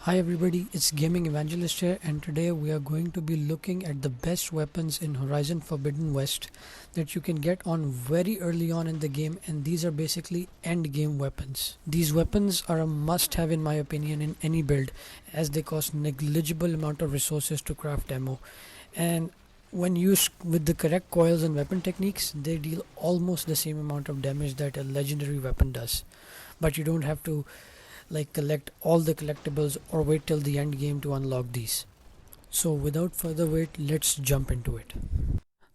Hi everybody, it's Gaming Evangelist here, and today we are going to be looking at the best weapons in Horizon Forbidden West that you can get on very early on in the game, and these are basically end game weapons. These weapons are a must have in my opinion in any build, as they cost negligible amount of resources to craft ammo, and when used with the correct coils and weapon techniques, they deal almost the same amount of damage that a legendary weapon does, but you don't have to collect all the collectibles or wait till the end game to unlock these. So without further wait, let's jump into it.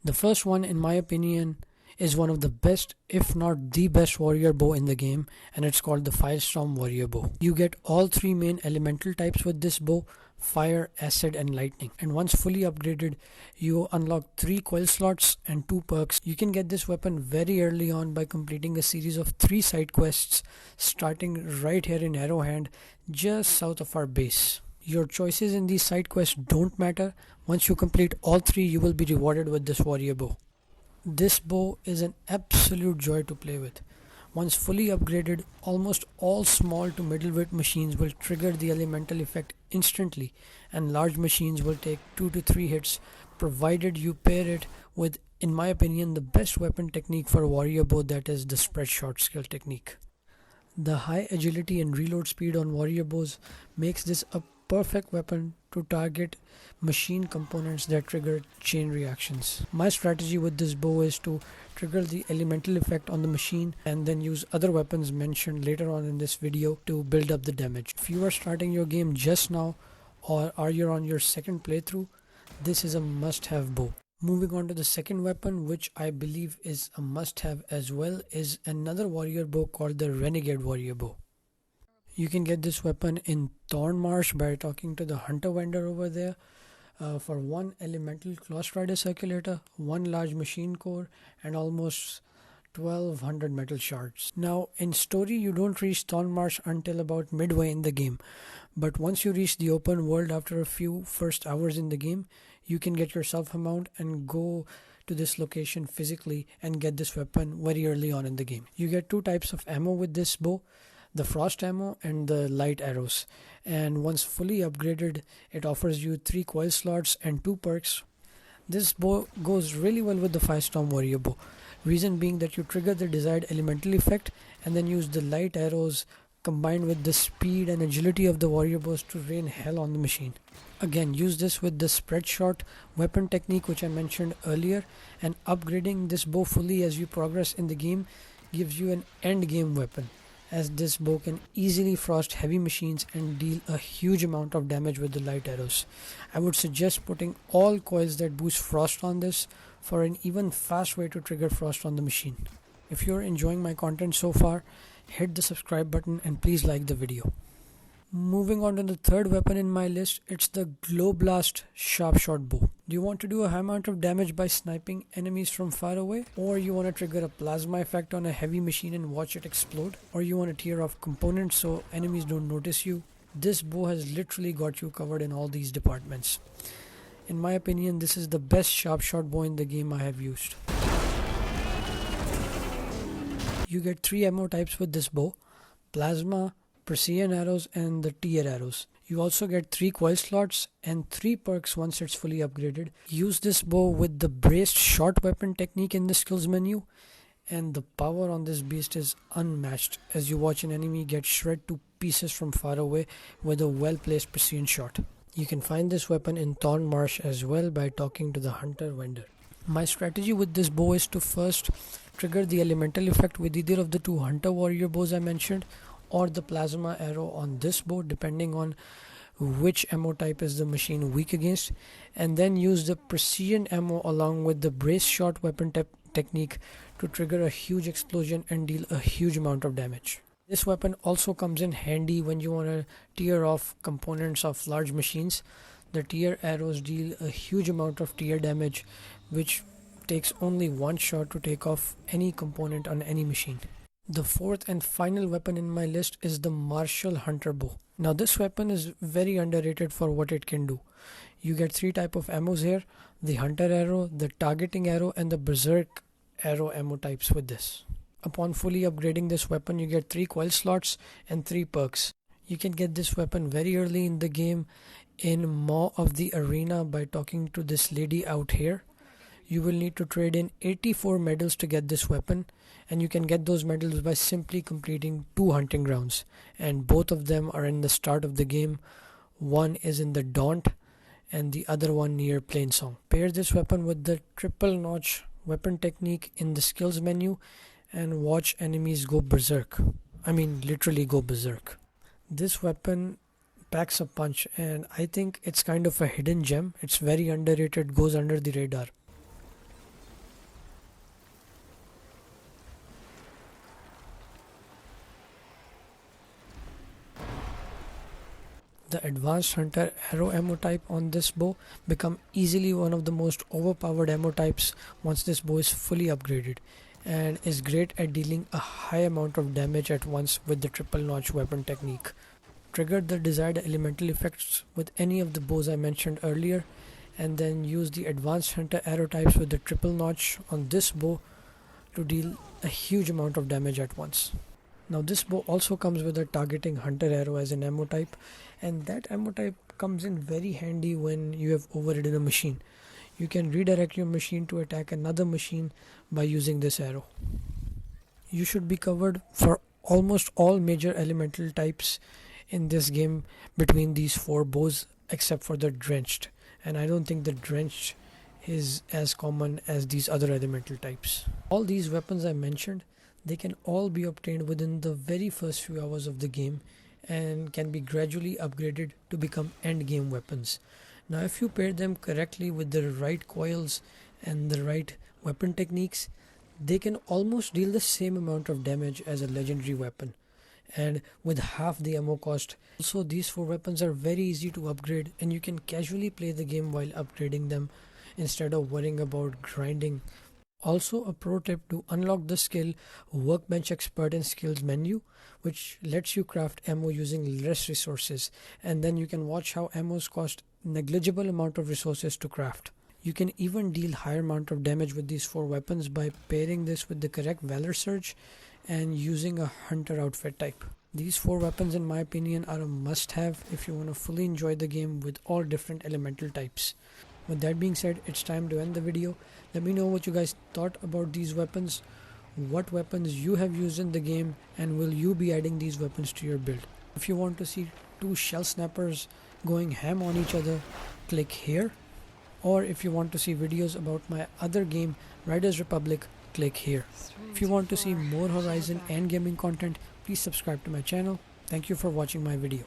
The first one, in my opinion, is one of the best, if not the best warrior bow in the game, and it's called the Firestorm Warrior Bow. You get all three main elemental types with this bow: fire, acid and lightning, and once fully upgraded you unlock 3 coil slots and 2 perks. You can get this weapon very early on by completing a series of 3 side quests starting right here in Arrowhand, just south of our base. Your choices in these side quests don't matter. Once you complete all 3, you will be rewarded with this warrior bow. This bow is an absolute joy to play with. Once fully upgraded, almost all small to middleweight machines will trigger the elemental effect instantly, and large machines will take 2 to 3 hits, provided you pair it with, in my opinion, the best weapon technique for a warrior bow, that is the spread shot skill technique. The high agility and reload speed on warrior bows makes this a perfect weapon to target machine components that trigger chain reactions. My strategy with this bow is to trigger the elemental effect on the machine and then use other weapons mentioned later on in this video to build up the damage. If you are starting your game just now, or are you on your second playthrough, this is a must-have bow. Moving on to the second weapon, which I believe is a must-have as well, is another warrior bow called the Renegade Warrior Bow. You can get this weapon in Thornmarsh by talking to the hunter vendor over there for 1 elemental claw strider circulator, 1 large machine core, and almost 1200 metal shards. Now in story you don't reach Thornmarsh until about midway in the game, but once you reach the open world after a few first hours in the game, you can get yourself a mount and go to this location physically and get this weapon very early on in the game. You get 2 types of ammo with this bow: the frost ammo and the light arrows, and once fully upgraded it offers you 3 coil slots and 2 perks. This bow goes really well with the Firestorm Warrior Bow, reason being that you trigger the desired elemental effect and then use the light arrows combined with the speed and agility of the warrior bows to rain hell on the machine. Again, use this with the spread shot weapon technique which I mentioned earlier, and upgrading this bow fully as you progress in the game gives you an end game weapon, as this bow can easily frost heavy machines and deal a huge amount of damage with the light arrows. I would suggest putting all coils that boost frost on this for an even fast way to trigger frost on the machine. If you're enjoying my content so far, hit the subscribe button and please like the video. Moving on to the third weapon in my list, it's the Glow Blast Sharp Shot Bow. Do you want to do a high amount of damage by sniping enemies from far away? Or you want to trigger a plasma effect on a heavy machine and watch it explode? Or you want to tear off components so enemies don't notice you? This bow has literally got you covered in all these departments. In my opinion, this is the best sharp shot bow in the game I have used. You get 3 ammo types with this bow: plasma, precision arrows and the tier arrows. You also get 3 coil slots and 3 perks once it's fully upgraded. Use this bow with the braced short weapon technique in the skills menu, and the power on this beast is unmatched as you watch an enemy get shred to pieces from far away with a well placed precision shot. You can find this weapon in Thornmarsh as well by talking to the hunter vendor. My strategy with this bow is to first trigger the elemental effect with either of the 2 hunter warrior bows I mentioned, or the plasma arrow on this bow, depending on which ammo type is the machine weak against, and then use the precision ammo along with the brace shot weapon technique to trigger a huge explosion and deal a huge amount of damage. This weapon also comes in handy when you want to tear off components of large machines. The tier arrows deal a huge amount of tier damage, which takes only 1 shot to take off any component on any machine. The fourth and final weapon in my list is the Martial Hunter Bow. Now this weapon is very underrated for what it can do. You get 3 types of ammos here: the Hunter Arrow, the Targeting Arrow and the Berserk Arrow ammo types with this. Upon fully upgrading this weapon, you get 3 coil slots and 3 perks. You can get this weapon very early in the game in Maw of the Arena by talking to this lady out here. You will need to trade in 84 medals to get this weapon, and you can get those medals by simply completing 2 hunting grounds, and both of them are in the start of the game. One is in the Daunt and the other one near Plainsong. Pair this weapon with the triple notch weapon technique in the skills menu and watch enemies go berserk. I mean literally go berserk. This weapon packs a punch, and I think it's kind of a hidden gem. It's very underrated, goes under the radar. The advanced hunter arrow ammo type on this bow become easily one of the most overpowered ammo types once this bow is fully upgraded, and is great at dealing a high amount of damage at once with the triple notch weapon technique. Trigger the desired elemental effects with any of the bows I mentioned earlier, and then use the advanced hunter arrow types with the triple notch on this bow to deal a huge amount of damage at once. Now this bow also comes with a targeting hunter arrow as an ammo type, and that ammo type comes in very handy when you have overridden a machine. You can redirect your machine to attack another machine by using this arrow. You should be covered for almost all major elemental types in this game between these 4 bows except for the drenched, and I don't think the drenched is as common as these other elemental types. All these weapons I mentioned, they can all be obtained within the very first few hours of the game and can be gradually upgraded to become end game weapons. Now if you pair them correctly with the right coils and the right weapon techniques, they can almost deal the same amount of damage as a legendary weapon, and with half the ammo cost. Also, these 4 weapons are very easy to upgrade, and you can casually play the game while upgrading them instead of worrying about grinding. Also, a pro tip: to unlock the skill Workbench Expert in Skills menu, which lets you craft ammo using less resources, and then you can watch how ammos cost negligible amount of resources to craft. You can even deal higher amount of damage with these 4 weapons by pairing this with the correct valor surge and using a hunter outfit type. These 4 weapons in my opinion are a must have if you want to fully enjoy the game with all different elemental types. With that being said, it's time to end the video. Let me know what you guys thought about these weapons, what weapons you have used in the game, and will you be adding these weapons to your build. If you want to see 2 Shellsnappers going ham on each other, click here. Or if you want to see videos about my other game, Riders Republic, click here. If you want to see more Horizon and gaming content, please subscribe to my channel. Thank you for watching my video.